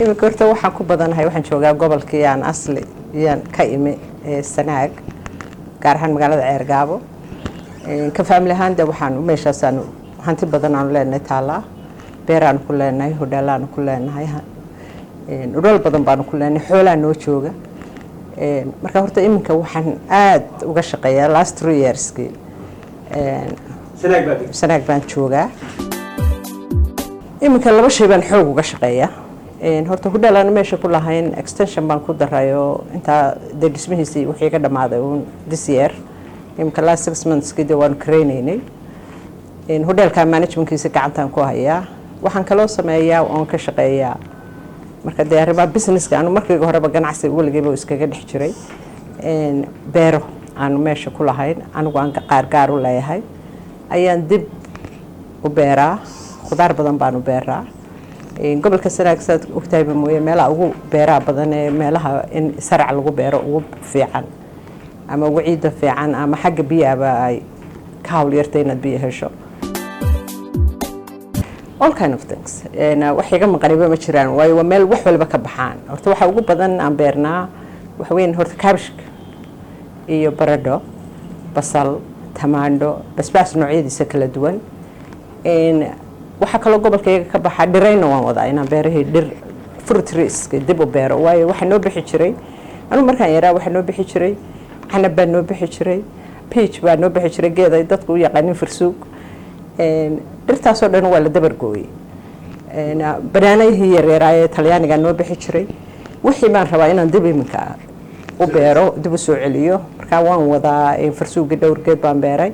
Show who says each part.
Speaker 1: iminka horta waxaan ku badanahay waxaan joogaa gobolkii aan asli iyaan ka imi Sanaag gaar ahaan magaalada Ceergaabo ka family ahaan waxaan meeshaasaan hanti badan aan leenahay taala beeraan ku leenahay hodheelaan ku leenahay dhul badan baan ku leenahay xoolaha noo jooga marka horta iminka waxaan aad uga shaqeeyaa last 3 years Sanaag baan joogaa iminka laba shay baan xoog uga shaqeeyaa horta hodheelaan meesha ku lahayn extension baan ku darayo inta dhismihiisii wixii ka dhamaaday this year iminka last 6 months kadib waan kareenaynay hodheelka managementkiisa gacantaan ku hayaa waxaan kaloo sameeyaa oo ka shaqeeyaa marka arrimaha businesska aanu markii horeba ganacsi waligeeba iskaga dhex jiray beero aan meesha ku lahayn anigu aan qaar u leeyahay ayaan dib u beeraa khudaar badan baan u beeraa gobolka Sanaag saad ogtahay mooyee meelaha ugu beeraa badan ee meelaha in sarc lagu beero ugu fiican ama ugu ciida fiican ama xagga biyaha ay ka hawl yartay inaad biyo hesho all kind of things wax iga maqaniba ma jiraan waayo meel wax walba ka baxaan horta waxa ugu badan aan beernaa wax weyn horta kaabashka iyo baradho basal tamaandho basbaas noocyadiisa kala duwan waxa kale gobolkayga ka baxa dhirayna waan wadaa inaan beerahay dhir fruit trees dib u beero waayo waxa noo bixi jiray anu markaan yaraa waxa noo bixi jiray canab baa noo bixi jiray peach baa noo bixi jiray geed ay dadku u yaqaaniin farsuug dhirtaasoo dhan waa la dabar gooyay banaanayhii yaryaraaye talyaaniga noo bixi jiray wixii baan rabaa inaan dib iminka u beero dib u soo celiyo marka waan wadaa farsuuga dhowr geed baan beeray